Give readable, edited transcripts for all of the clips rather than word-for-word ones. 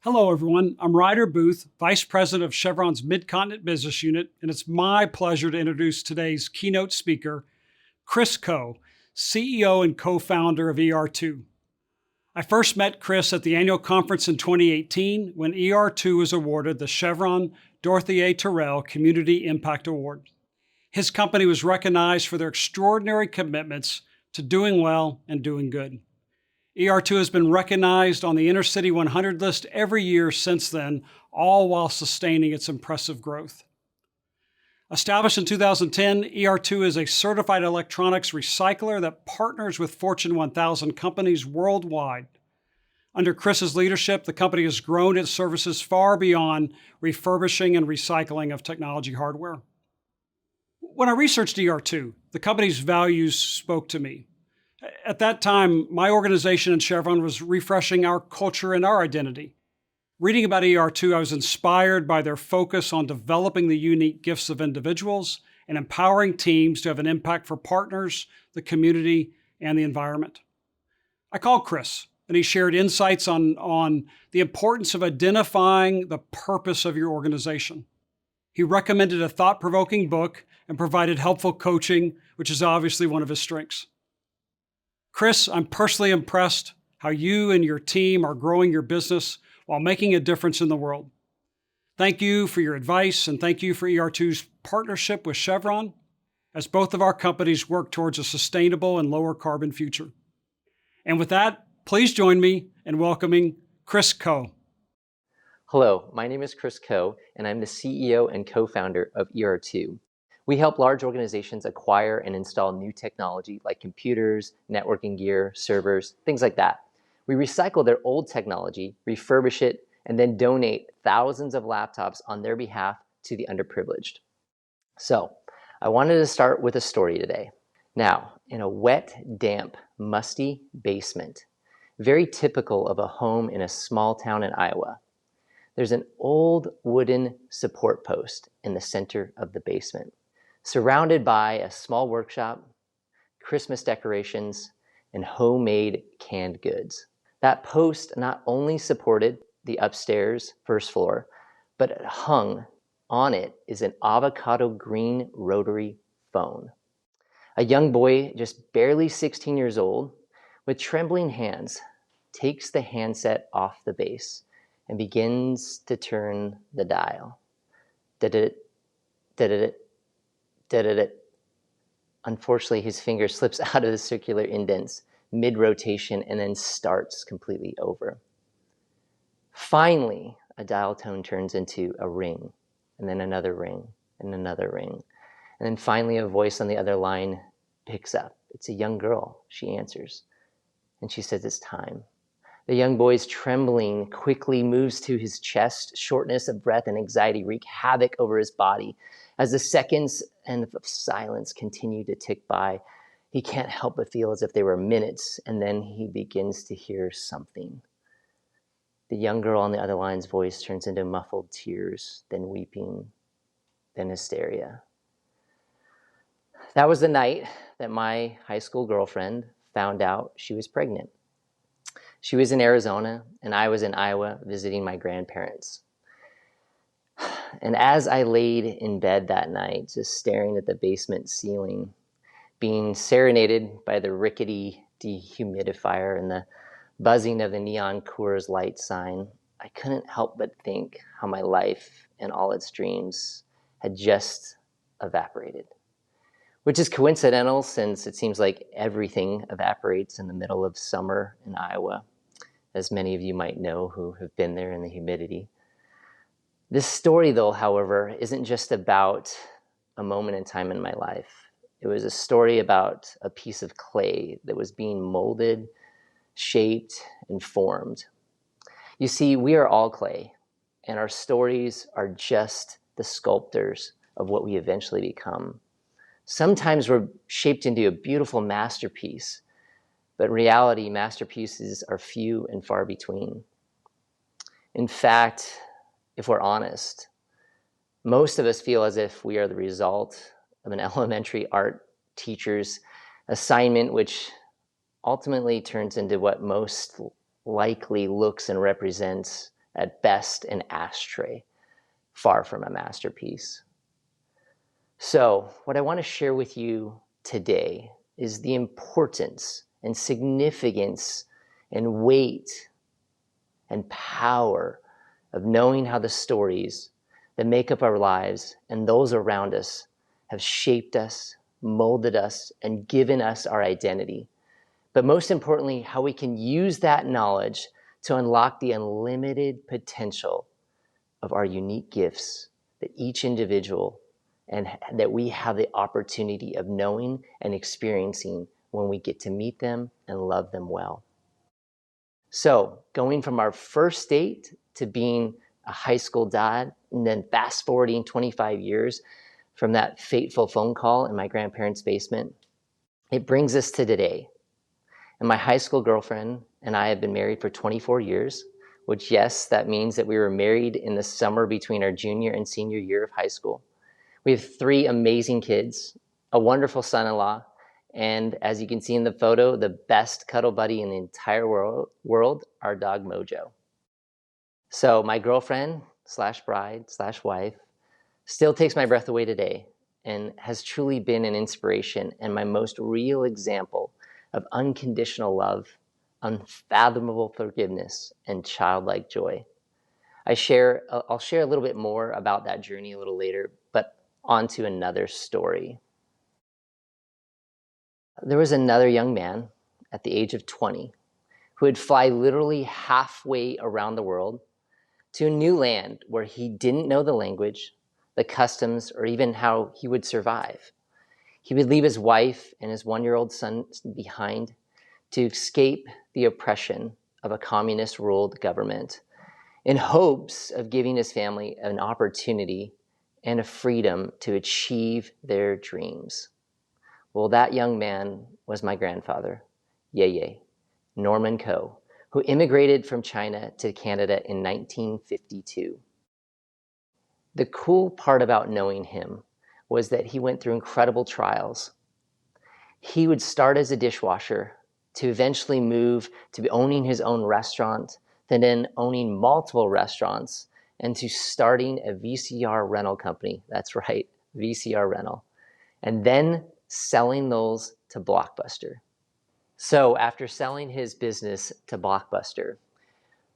Hello, everyone. I'm Ryder Booth, Vice President of Chevron's Mid-Continent Business Unit, and it's my pleasure to introduce today's keynote speaker, Chris Coe, CEO and co-founder of ER2. I first met Chris at the annual conference in 2018 when ER2 was awarded the Chevron Dorothy A. Terrell Community Impact Award. His company was recognized for their extraordinary commitments to doing well and doing good. ER2 has been recognized on the Inner City 100 list every year since then, all while sustaining its impressive growth. Established in 2010, ER2 is a certified electronics recycler that partners with Fortune 1000 companies worldwide. Under Chris's leadership, the company has grown its services far beyond refurbishing and recycling of technology hardware. When I researched ER2, the company's values spoke to me. At that time, my organization and Chevron was refreshing our culture and our identity. Reading about ER2, I was inspired by their focus on developing the unique gifts of individuals and empowering teams to have an impact for partners, the community, and the environment. I called Chris, and he shared insights on the importance of identifying the purpose of your organization. He recommended a thought-provoking book and provided helpful coaching, which is obviously one of his strengths. Chris, I'm personally impressed how you and your team are growing your business while making a difference in the world. Thank you for your advice, and thank you for ER2's partnership with Chevron as both of our companies work towards a sustainable and lower carbon future. And with that, please join me in welcoming Chris Coe. Hello, my name is Chris Coe, and I'm the CEO and co-founder of ER2. We help large organizations acquire and install new technology like computers, networking gear, servers, things like that. We recycle their old technology, refurbish it, and then donate thousands of laptops on their behalf to the underprivileged. So, I wanted to start with a story today. Now, in a wet, damp, musty basement, very typical of a home in a small town in Iowa, there's an old wooden support post in the center of the basement, surrounded by a small workshop, Christmas decorations, and homemade canned goods. That post not only supported the upstairs first floor, but it hung on it is an avocado green rotary phone. A young boy, just barely 16 years old, with trembling hands, takes the handset off the base and begins to turn the dial. Da-da-da, da-da-da. Unfortunately, his finger slips out of the circular indents mid-rotation and then starts completely over. Finally, a dial tone turns into a ring, and then another ring, and another ring. And then finally, a voice on the other line picks up. It's a young girl. She answers, and she says, "It's time." The young boy's trembling quickly moves to his chest. Shortness of breath and anxiety wreak havoc over his body. As the seconds and silence continue to tick by, he can't help but feel as if they were minutes, and then he begins to hear something. The young girl on the other line's voice turns into muffled tears, then weeping, then hysteria. That was the night that my high school girlfriend found out she was pregnant. She was in Arizona, and I was in Iowa visiting my grandparents. And as I laid in bed that night, just staring at the basement ceiling, being serenaded by the rickety dehumidifier and the buzzing of the neon Coors Light sign, I couldn't help but think how my life and all its dreams had just evaporated. Which is coincidental, since it seems like everything evaporates in the middle of summer in Iowa, as many of you might know who have been there in the humidity. This story, though, however, isn't just about a moment in time in my life. It was a story about a piece of clay that was being molded, shaped, and formed. You see, we are all clay, and our stories are just the sculptors of what we eventually become. Sometimes we're shaped into a beautiful masterpiece, but in reality, masterpieces are few and far between. In fact, if we're honest, most of us feel as if we are the result of an elementary art teacher's assignment, which ultimately turns into what most likely looks and represents At best, an ashtray, far from a masterpiece. So, what I want to share with you today is the importance and significance and weight and power of knowing how the stories that make up our lives and those around us have shaped us, molded us, and given us our identity. But most importantly, how we can use that knowledge to unlock the unlimited potential of our unique gifts that each individual and that we have the opportunity of knowing and experiencing when we get to meet them and love them well. So going from our first date to being a high school dad, and then fast forwarding 25 years from that fateful phone call in my grandparents' basement, it brings us to today. And my high school girlfriend and I have been married for 24 years, which, yes, that means that we were married in the summer between our junior and senior year of high school. We have 3 amazing kids, a wonderful son-in-law, and as you can see in the photo, the best cuddle buddy in the entire world, our dog Mojo. So my girlfriend slash bride slash wife still takes my breath away today and has truly been an inspiration and my most real example of unconditional love, unfathomable forgiveness, and childlike joy. I'll share a little bit more about that journey a little later, but on to another story. There was another young man at the age of 20 who would fly literally halfway around the world to a new land where he didn't know the language, the customs, or even how he would survive. He would leave his wife and his 1-year-old son behind to escape the oppression of a communist-ruled government in hopes of giving his family an opportunity and a freedom to achieve their dreams. Well, that young man was my grandfather, Ye, Norman Coe, who immigrated from China to Canada in 1952. The cool part about knowing him was that he went through incredible trials. He would start as a dishwasher to eventually move to owning his own restaurant, then owning multiple restaurants, and to starting a VCR rental company. That's right, VCR rental. And then selling those to Blockbuster. So after selling his business to Blockbuster,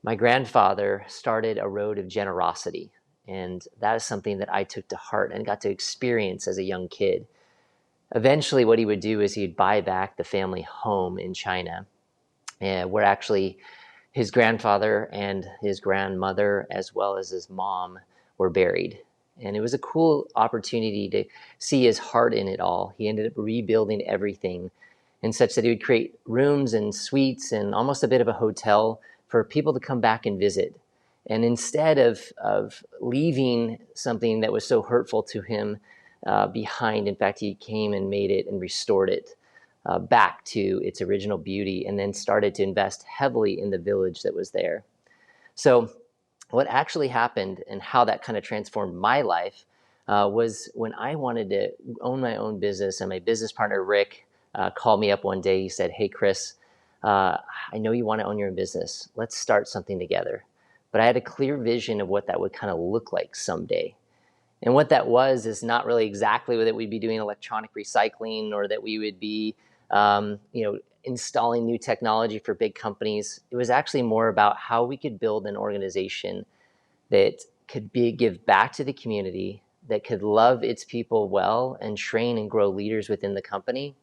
my grandfather started a road of generosity. And that is something that I took to heart and got to experience as a young kid. Eventually, what he would do is he'd buy back the family home in China, where actually his grandfather and his grandmother, as well as his mom, were buried. And it was a cool opportunity to see his heart in it all. He ended up rebuilding everything in such that he would create rooms and suites and almost a bit of a hotel for people to come back and visit. And instead of leaving something that was so hurtful to him behind, in fact, he came and made it and restored it back to its original beauty and then started to invest heavily in the village that was there. So what actually happened and how that kind of transformed my life was when I wanted to own my own business, and my business partner, Rick, called me up one day. He said, "Hey, Chris, I know you want to own your own business. Let's start something together." But I had a clear vision of what that would kind of look like someday. And what that was is not really exactly that we'd be doing electronic recycling or that we would be, installing new technology for big companies. It was actually more about how we could build an organization that could give back to the community, that could love its people well and train and grow leaders within the company,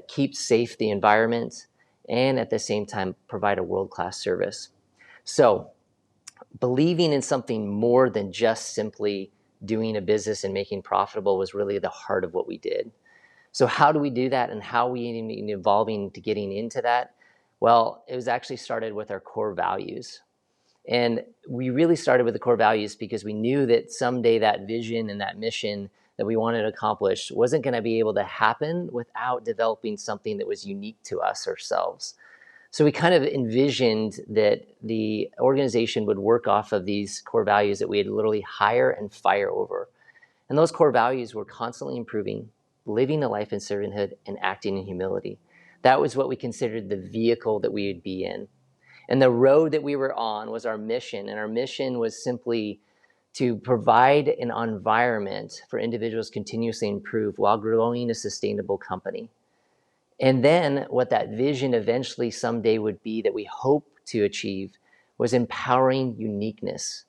keep safe the environment, and at the same time provide a world-class service. So believing in something more than just simply doing a business and making profitable was really the heart of what we did. So how do we do that, and how are we evolving to getting into that? Well, it was actually started with our core values. And we really started with the core values because we knew that someday that vision and that mission that we wanted to accomplish wasn't going to be able to happen without developing something that was unique to us ourselves. So we kind of envisioned that the organization would work off of these core values that we had literally hire and fire over. And those core values were constantly improving, living a life in servanthood, and acting in humility. That was what we considered the vehicle that we would be in. And the road that we were on was our mission. And our mission was simply to provide an environment for individuals to continuously improve while growing a sustainable company. And then what that vision eventually someday would be that we hope to achieve was empowering uniqueness.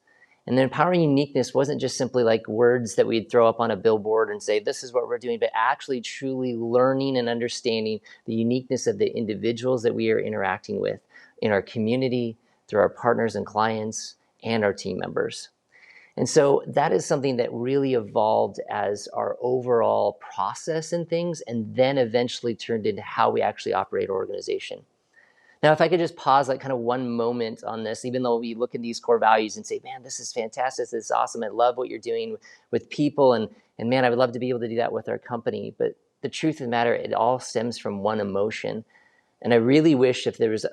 And the empowering uniqueness wasn't just simply like words that we'd throw up on a billboard and say, this is what we're doing, but actually truly learning and understanding the uniqueness of the individuals that we are interacting with in our community, through our partners and clients, and our team members. And so that is something that really evolved as our overall process and things, and then eventually turned into how we actually operate our organization. Now, if I could just pause like kind of one moment on this, even though we look at these core values and say, man, this is fantastic, this is awesome, I love what you're doing with people, and man, I would love to be able to do that with our company. But the truth of the matter, it all stems from one emotion. And I really wish if there was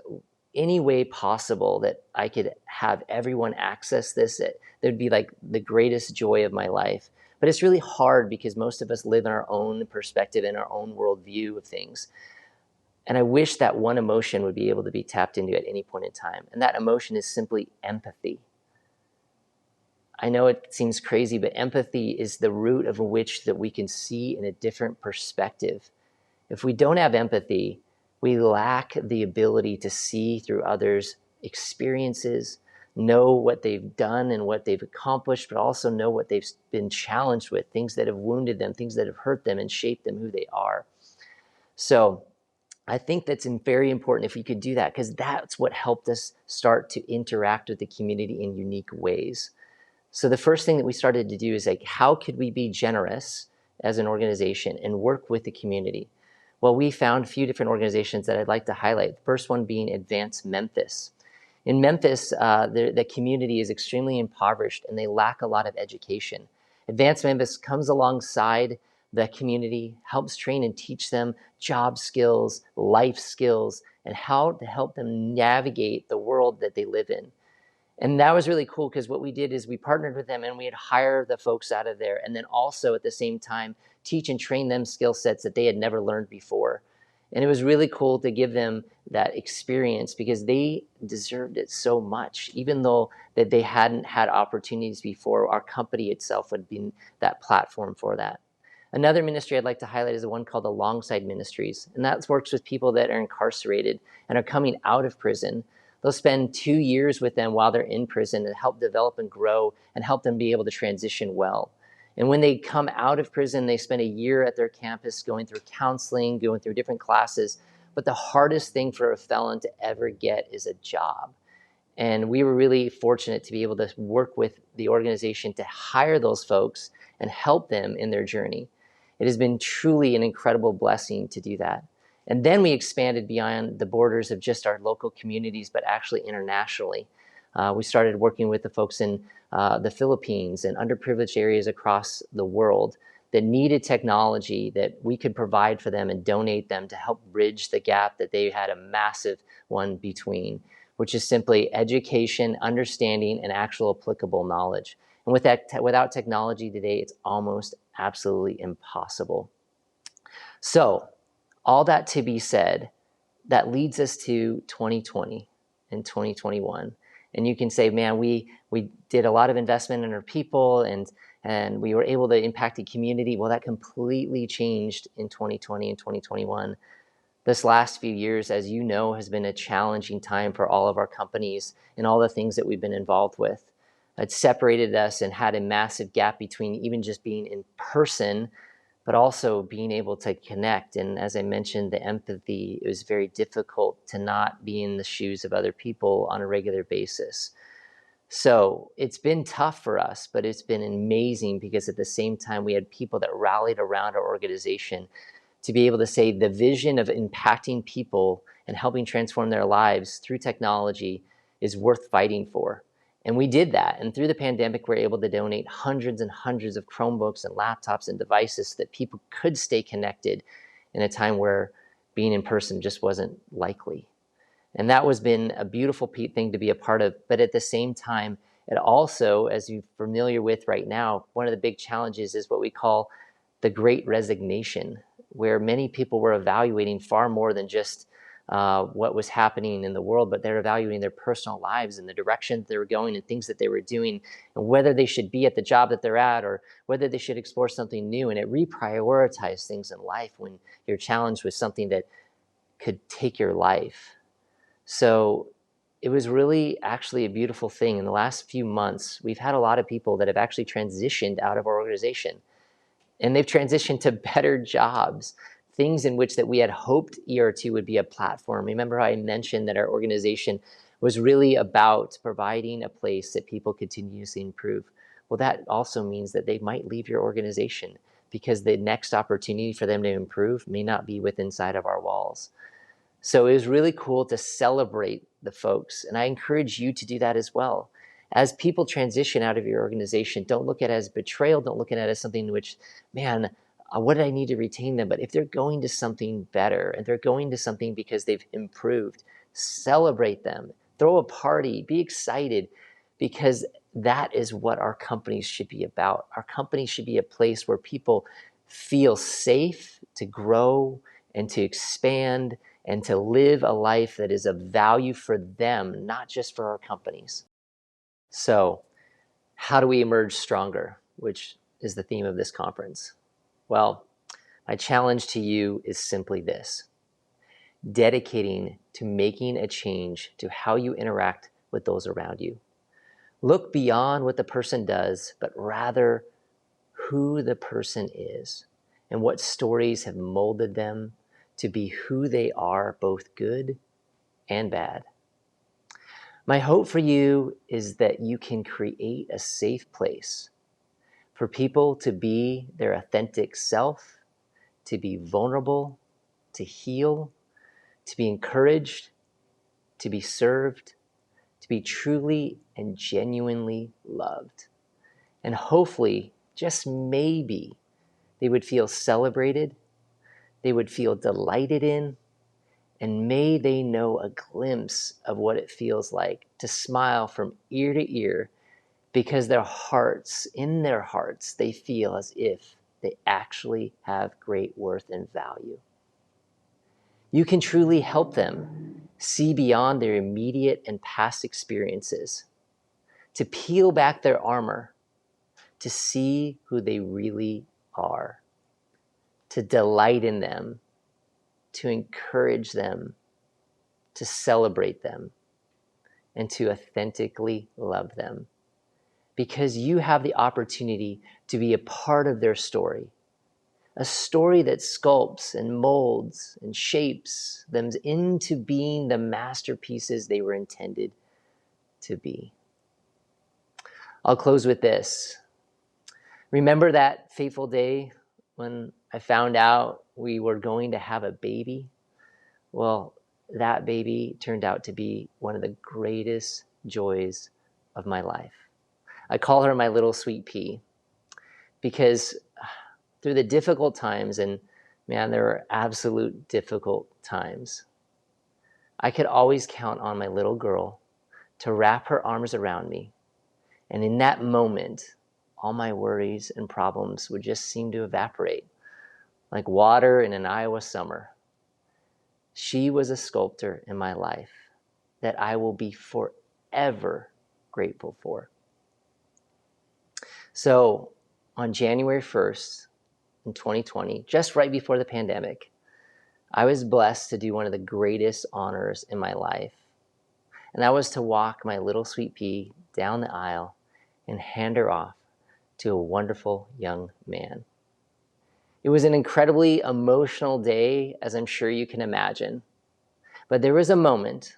any way possible that I could have everyone access this, that would be like the greatest joy of my life. But it's really hard because most of us live in our own perspective, in our own worldview of things. And I wish that one emotion would be able to be tapped into at any point in time. And that emotion is simply empathy. I know it seems crazy, but empathy is the root of which that we can see in a different perspective. If we don't have empathy, we lack the ability to see through others' experiences, know what they've done and what they've accomplished, but also know what they've been challenged with, things that have wounded them, things that have hurt them and shaped them who they are. So I think that's very important if we could do that, because that's what helped us start to interact with the community in unique ways. So the first thing that we started to do is like, how could we be generous as an organization and work with the community? Well, we found a few different organizations that I'd like to highlight. The first one being Advance Memphis. In Memphis, the community is extremely impoverished and they lack a lot of education. Advance Memphis comes alongside the community, helps train and teach them job skills, life skills, and how to help them navigate the world that they live in. And that was really cool because what we did is we partnered with them and we'd hire the folks out of there, and then also at the same time teach and train them skill sets that they had never learned before. And it was really cool to give them that experience because they deserved it so much. Even though that they hadn't had opportunities before, our company itself would be that platform for that. Another ministry I'd like to highlight is the one called Alongside Ministries. And that works with people that are incarcerated and are coming out of prison. They'll spend 2 years with them while they're in prison and help develop and grow and help them be able to transition well. And when they come out of prison, they spend a year at their campus going through counseling, going through different classes. But the hardest thing for a felon to ever get is a job. And we were really fortunate to be able to work with the organization to hire those folks and help them in their journey. It has been truly an incredible blessing to do that. And then we expanded beyond the borders of just our local communities, but actually internationally. We started working with the folks in the Philippines and underprivileged areas across the world that needed technology that we could provide for them and donate them to help bridge the gap that they had a massive one between, which is simply education, understanding, and actual applicable knowledge. And with that, without technology today, it's almost absolutely impossible. So, all that to be said, that leads us to 2020 and 2021. And you can say, man, we did a lot of investment in our people and we were able to impact the community. Well, that completely changed in 2020 and 2021. This last few years, as you know, has been a challenging time for all of our companies and all the things that we've been involved with. It separated us and had a massive gap between even just being in person, but also being able to connect. And as I mentioned, the empathy, it was very difficult to not be in the shoes of other people on a regular basis. So it's been tough for us, but it's been amazing because at the same time, we had people that rallied around our organization to be able to say the vision of impacting people and helping transform their lives through technology is worth fighting for. And we did that. And through the pandemic, we're able to donate hundreds and hundreds of Chromebooks and laptops and devices so that people could stay connected in a time where being in person just wasn't likely. And that has been a beautiful thing to be a part of. But at the same time, it also, as you're familiar with right now, one of the big challenges is what we call the Great Resignation, where many people were evaluating far more than just what was happening in the world, but they're evaluating their personal lives and the direction they were going and things that they were doing, and whether they should be at the job that they're at or whether they should explore something new. And it reprioritized things in life when you're challenged with something that could take your life. So it was really actually a beautiful thing. In the last few months, we've had a lot of people that have actually transitioned out of our organization, and they've transitioned to better jobs, things in which that we had hoped ER2 would be a platform. Remember how I mentioned that our organization was really about providing a place that people continuously improve? Well, that also means that they might leave your organization because the next opportunity for them to improve may not be within inside of our walls. So it was really cool to celebrate the folks, and I encourage you to do that as well. As people transition out of your organization, don't look at it as betrayal. Don't look at it as something in which, man, what did I need to retain them? But if they're going to something better and they're going to something because they've improved, celebrate them. Throw a party. Be excited, because that is what our companies should be about. Our companies should be a place where people feel safe to grow and to expand and to live a life that is of value for them, not just for our companies. So, how do we emerge stronger, which is the theme of this conference? Well, my challenge to you is simply this: dedicating to making a change to how you interact with those around you. Look beyond what the person does, but rather who the person is and what stories have molded them to be who they are, both good and bad. My hope for you is that you can create a safe place for people to be their authentic self, to be vulnerable, to heal, to be encouraged, to be served, to be truly and genuinely loved. And hopefully, just maybe, they would feel celebrated, they would feel delighted in, and may they know a glimpse of what it feels like to smile from ear to ear, because in their hearts, they feel as if they actually have great worth and value. You can truly help them see beyond their immediate and past experiences, to peel back their armor, to see who they really are, to delight in them, to encourage them, to celebrate them, and to authentically love them. Because you have the opportunity to be a part of their story, a story that sculpts and molds and shapes them into being the masterpieces they were intended to be. I'll close with this. Remember that fateful day when I found out we were going to have a baby? Well, that baby turned out to be one of the greatest joys of my life. I call her my little sweet pea, because through the difficult times, and man, there were absolute difficult times, I could always count on my little girl to wrap her arms around me. And in that moment, all my worries and problems would just seem to evaporate like water in an Iowa summer. She was a sculptor in my life that I will be forever grateful for. So on January 1st in 2020, just right before the pandemic, I was blessed to do one of the greatest honors in my life. And that was to walk my little sweet pea down the aisle and hand her off to a wonderful young man. It was an incredibly emotional day, as I'm sure you can imagine. But there was a moment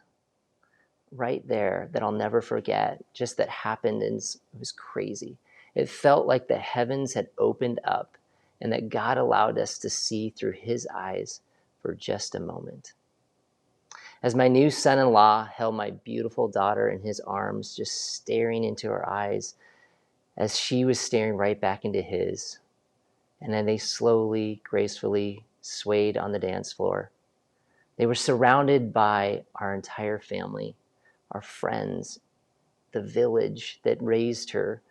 right there that I'll never forget, just that happened, and it was crazy. It felt like the heavens had opened up and that God allowed us to see through his eyes for just a moment. As my new son-in-law held my beautiful daughter in his arms, just staring into her eyes as she was staring right back into his, and then they slowly, gracefully swayed on the dance floor. They were surrounded by our entire family, our friends, the village that raised her.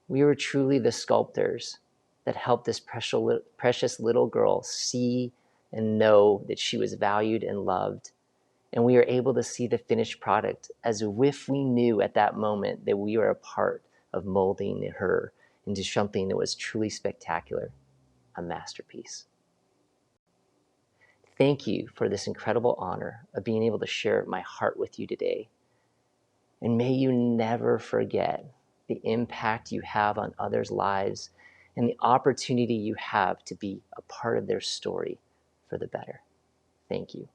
We were truly the sculptors that helped this precious little girl see and know that she was valued and loved And we are able to see the finished product as if we knew at that moment that we were a part of molding her into something that was truly spectacular, a masterpiece. Thank you for this incredible honor of being able to share my heart with you today. And may you never forget the impact you have on others' lives and the opportunity you have to be a part of their story for the better. Thank you.